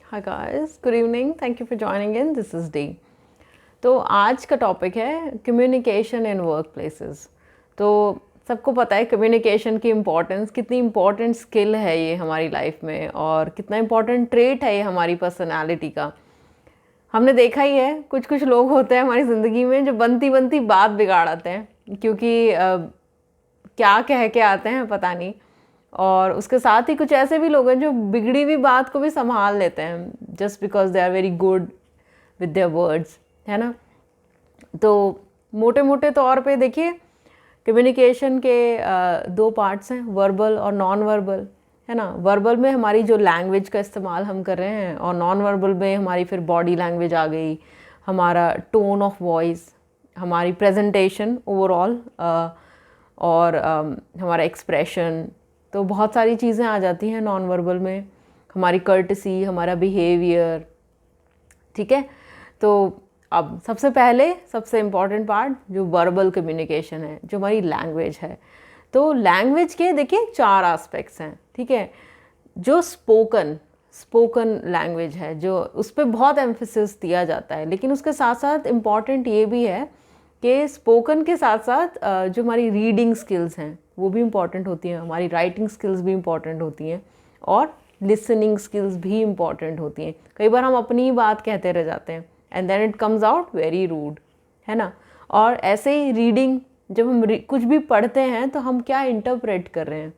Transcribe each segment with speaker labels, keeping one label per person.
Speaker 1: Hi guys, good evening. Thank you for joining in. This is Dee. तो आज का topic है communication in work places. तो सबको पता है कम्युनिकेशन की इम्पोर्टेंस, कितनी इम्पोर्टेंट स्किल है ये हमारी लाइफ में और कितना इम्पोर्टेंट ट्रेट है ये हमारी पर्सनालिटी का। हमने देखा ही है कुछ कुछ लोग होते हैं हमारी ज़िंदगी में जो बनती बनती बात बिगाड़ आते हैं, क्योंकि क्या कह के आते हैं पता नहीं। और उसके साथ ही कुछ ऐसे भी लोग हैं जो बिगड़ी हुई बात को भी संभाल लेते हैं just because they are very good with their words, है ना। तो मोटे मोटे तौर पे देखिए कम्युनिकेशन के दो पार्ट्स हैं, वर्बल और नॉन वर्बल, है ना। वर्बल में हमारी जो लैंग्वेज का इस्तेमाल हम कर रहे हैं और नॉन वर्बल में हमारी फिर बॉडी लैंग्वेज आ गई, हमारा टोन ऑफ वॉइस, हमारी प्रेजेंटेशन ओवरऑल और हमारा एक्सप्रेशन। तो बहुत सारी चीज़ें आ जाती हैं नॉन वर्बल में, हमारी कर्टसी, हमारा बिहेवियर, ठीक है। तो अब सबसे पहले सबसे इम्पॉर्टेंट पार्ट जो वर्बल कम्युनिकेशन है, जो हमारी लैंग्वेज है। तो लैंग्वेज के देखिए 4 एस्पेक्ट्स हैं, ठीक है। जो स्पोकन लैंग्वेज है, जो उस पर बहुत एम्फेसिस दिया जाता है, लेकिन उसके साथ साथ इम्पॉर्टेंट ये भी है कि स्पोकन के साथ साथ जो हमारी रीडिंग स्किल्स हैं वो भी इम्पॉर्टेंट होती हैं, हमारी राइटिंग स्किल्स भी इम्पॉर्टेंट होती हैं और लिसनिंग स्किल्स भी इम्पॉर्टेंट होती हैं। कई बार हम अपनी ही बात कहते रह जाते हैं and then it comes out very rude, है ना। और ऐसे ही रीडिंग, जब हम कुछ भी पढ़ते हैं तो हम क्या इंटरप्रेट कर रहे हैं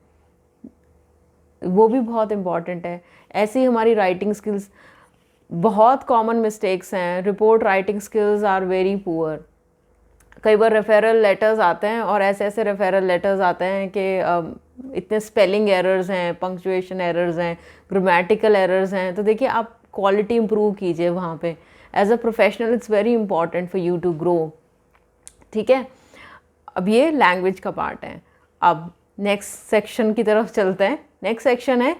Speaker 1: वो भी बहुत इम्पॉर्टेंट है। ऐसी हमारी राइटिंग स्किल्स, बहुत कॉमन मिस्टेक्स हैं, report writing skills are very poor. कई बार रेफरल लेटर्स आते हैं और ऐसे ऐसे रेफरल लेटर्स आते हैं कि इतने स्पेलिंग एरर्स हैं, पंक्चुएशन एरर्स हैं, ग्रामेटिकल एरर्स हैं। तो देखिए आप क्वालिटी इंप्रूव कीजिए वहाँ पे। As a professional it's very important for you to grow, ठीक है। अब ये लैंग्वेज का पार्ट है। अब नेक्स्ट सेक्शन की तरफ चलते हैं। नेक्स्ट सेक्शन है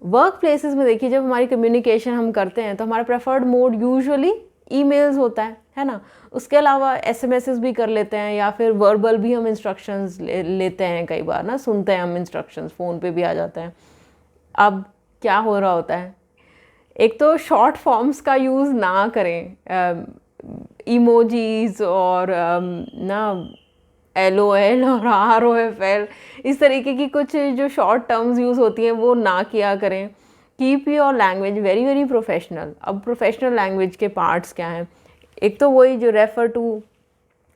Speaker 1: वर्क प्लेसेस में। देखिए जब हमारी कम्युनिकेशन हम करते हैं तो हमारा प्रेफर्ड मोड यूजुअली ईमेल्स होता है ना। उसके अलावा एसएमएसेस भी कर लेते हैं या फिर वर्बल भी हम इंस्ट्रक्शंस लेते हैं, कई बार ना सुनते हैं हम इंस्ट्रक्शंस, फ़ोन पे भी आ जाते हैं। अब क्या हो रहा होता है, एक तो शॉर्ट फॉर्म्स का यूज़ ना करें, इमोजीज और ना LOL और ROFL, इस तरीके की कुछ जो शॉर्ट टर्म्स यूज़ होती हैं वो ना किया करें। Keep your language very very professional. अब प्रोफेशनल लैंग्वेज के पार्ट्स क्या हैं, एक तो वही जो refer to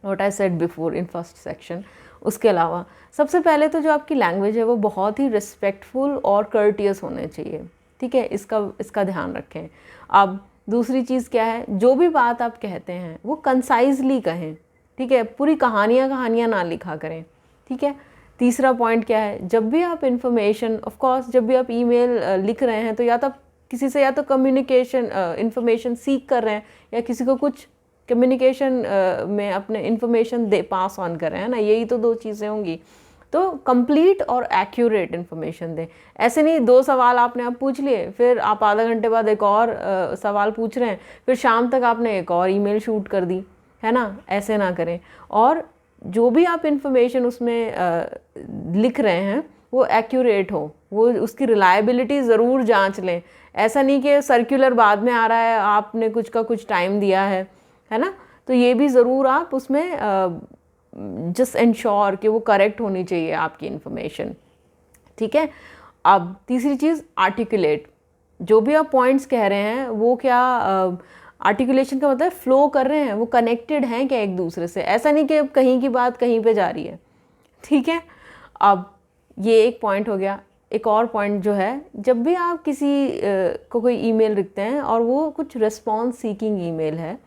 Speaker 1: what I said before in first section. उसके अलावा सबसे पहले तो जो आपकी लैंग्वेज है वो बहुत ही रिस्पेक्टफुल और कर्टियस होने चाहिए, ठीक है। इसका ध्यान रखें। अब दूसरी चीज़ क्या है, जो भी बात आप कहते हैं वो कंसाइजली कहें, ठीक है। पूरी कहानियाँ ना लिखा करें, ठीक है। तीसरा पॉइंट क्या है, जब भी आप इन्फॉर्मेशन, ऑफ कोर्स जब भी आप ईमेल लिख रहे हैं तो या तो किसी से या तो कम्युनिकेशन इन्फॉर्मेशन सीख कर रहे हैं या किसी को कुछ कम्युनिकेशन में अपने इन्फॉर्मेशन दे पास ऑन कर रहे हैं ना, यही तो 2 चीज़ें होंगी। तो कंप्लीट और एक्यूरेट इन्फॉर्मेशन दें। ऐसे नहीं 2 सवाल आपने आप पूछ लिए, फिर आप आधा घंटे बाद एक और सवाल पूछ रहे हैं, फिर शाम तक आपने एक और ईमेल शूट कर दी, है ना। ऐसे ना करें। और जो भी आप इन्फॉर्मेशन उसमें लिख रहे हैं वो एक्यूरेट हो, वो उसकी रिलायबिलिटी ज़रूर जांच लें। ऐसा नहीं कि सर्कुलर बाद में आ रहा है, आपने कुछ का कुछ टाइम दिया है ना। तो ये भी ज़रूर आप उसमें जस्ट इंश्योर कि वो करेक्ट होनी चाहिए आपकी इन्फॉर्मेशन, ठीक है। अब तीसरी चीज़ आर्टिकुलेट। जो भी आप पॉइंट्स कह रहे हैं वो क्या आर्टिकुलेशन का मतलब फ्लो कर रहे हैं, वो कनेक्टेड हैं क्या एक दूसरे से। ऐसा नहीं कि कहीं की बात कहीं पे जा रही है, ठीक है। अब ये एक पॉइंट हो गया। एक और पॉइंट जो है, जब भी आप किसी को कोई ईमेल लिखते हैं और वो कुछ रिस्पॉन्स सीकिंग ईमेल है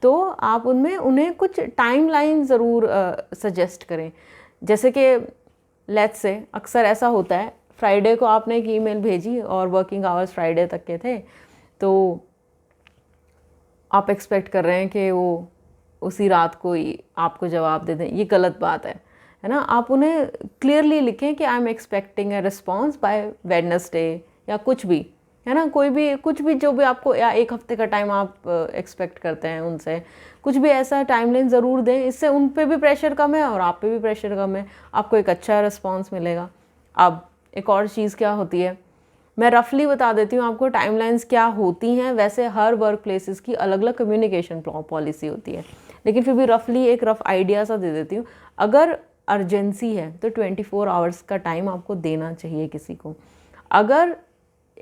Speaker 1: तो आप उनमें उन्हें कुछ टाइमलाइन ज़रूर सजेस्ट करें। जैसे कि लेट्स से अक्सर ऐसा होता है, फ्राइडे को आपने एक ईमेल भेजी और वर्किंग आवर्स फ्राइडे तक के थे, तो आप एक्सपेक्ट कर रहे हैं कि वो उसी रात को ही आपको जवाब दे दें। ये गलत बात है ना। आप उन्हें क्लियरली लिखें कि I am expecting a response bye Wednesday या कुछ भी, है ना। कोई भी कुछ भी जो भी आपको, या 1 हफ्ते का टाइम आप एक्सपेक्ट करते हैं उनसे, कुछ भी ऐसा टाइमलाइन ज़रूर दें। इससे उन पे भी प्रेशर कम है और आप पे भी प्रेशर कम है, आपको एक अच्छा रिस्पॉन्स मिलेगा। अब एक और चीज़ क्या होती है, मैं रफली बता देती हूँ आपको टाइमलाइंस क्या होती हैं। वैसे हर वर्क प्लेसेस की अलग अलग कम्युनिकेशन पॉलिसी होती है, लेकिन फिर भी रफली एक रफ आइडिया सा दे देती हूँ। अगर अर्जेंसी है तो 24 आवर्स का टाइम आपको देना चाहिए किसी को। अगर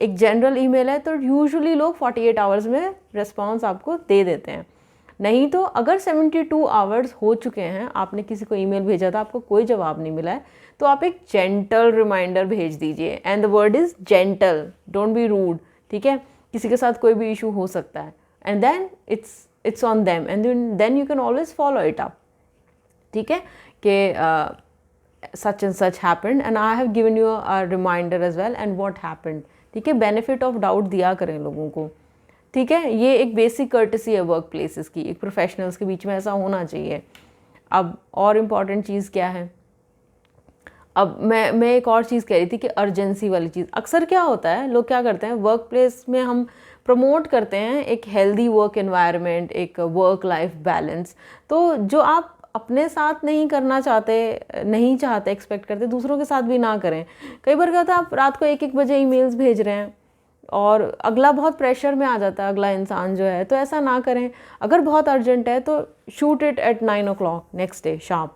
Speaker 1: एक जनरल ईमेल है तो यूजुअली लोग 48 आवर्स में रिस्पॉन्स आपको दे देते हैं। नहीं तो अगर 72 आवर्स हो चुके हैं, आपने किसी को ईमेल भेजा था, आपको कोई जवाब नहीं मिला है, तो आप एक जेंटल रिमाइंडर भेज दीजिए। And the word is gentle, don't be rude, ठीक है। किसी के साथ कोई भी इशू हो सकता है, and then it's on them, and then you can always follow it up, ठीक है, कि such and such happened and I have given you a reminder as well and what happened, ठीक है। बेनिफिट ऑफ डाउट दिया करें लोगों को, ठीक है। ये एक बेसिक कर्टसी है वर्क प्लेसेस की, एक प्रोफेशनल्स के बीच में ऐसा होना चाहिए। अब और इम्पॉर्टेंट चीज़ क्या है, अब मैं एक और चीज़ कह रही थी कि अर्जेंसी वाली चीज़। अक्सर क्या होता है, लोग क्या करते हैं, वर्क प्लेस में हम प्रमोट करते हैं एक हेल्दी वर्क एनवायरनमेंट, एक वर्क लाइफ बैलेंस। तो जो आप अपने साथ नहीं करना चाहते, नहीं चाहते, एक्सपेक्ट करते, दूसरों के साथ भी ना करें। कई बार क्या होता है, आप रात को 1-1 बजे ईमेल्स भेज रहे हैं और अगला बहुत प्रेशर में आ जाता है, अगला इंसान जो है, तो ऐसा ना करें। अगर बहुत अर्जेंट है तो shoot it at 9 o'clock next day sharp,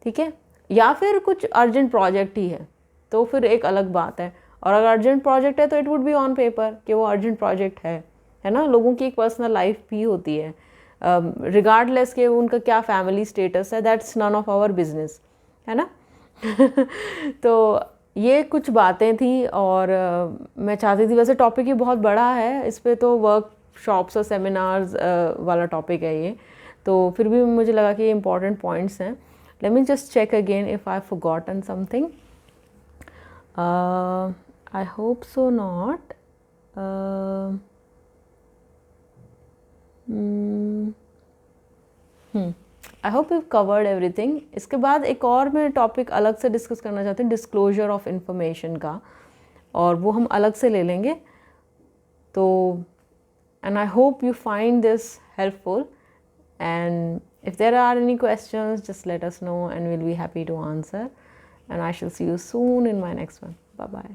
Speaker 1: ठीक है। या फिर कुछ अर्जेंट प्रोजेक्ट ही है तो फिर एक अलग बात है। और अगर अर्जेंट प्रोजेक्ट है तो it would be on paper कि वो अर्जेंट प्रोजेक्ट है ना। लोगों की एक पर्सनल लाइफ भी होती है, रिगार्डलेस के उनका क्या फैमिली स्टेटस है, that's none of our business, है ना। तो ये कुछ बातें थी और मैं चाहती थी, वैसे टॉपिक ही बहुत बड़ा है, इस पे तो वर्कशॉप्स और सेमिनार्स वाला टॉपिक है ये, तो फिर भी मुझे लगा कि ये इंपॉर्टेंट पॉइंट्स हैं। Let me just check again if I've forgotten something. I hope so not. I hope we've covered everything. इसके बाद एक और मैं टॉपिक अलग से डिस्कस करना चाहती हूँ, डिस्क्लोजर ऑफ इंफॉर्मेशन का, और वो हम अलग से ले लेंगे। तो and I hope you find this helpful, and if there are any questions, just let us know and we'll be happy to answer. And I shall see you soon in my next one. Bye bye.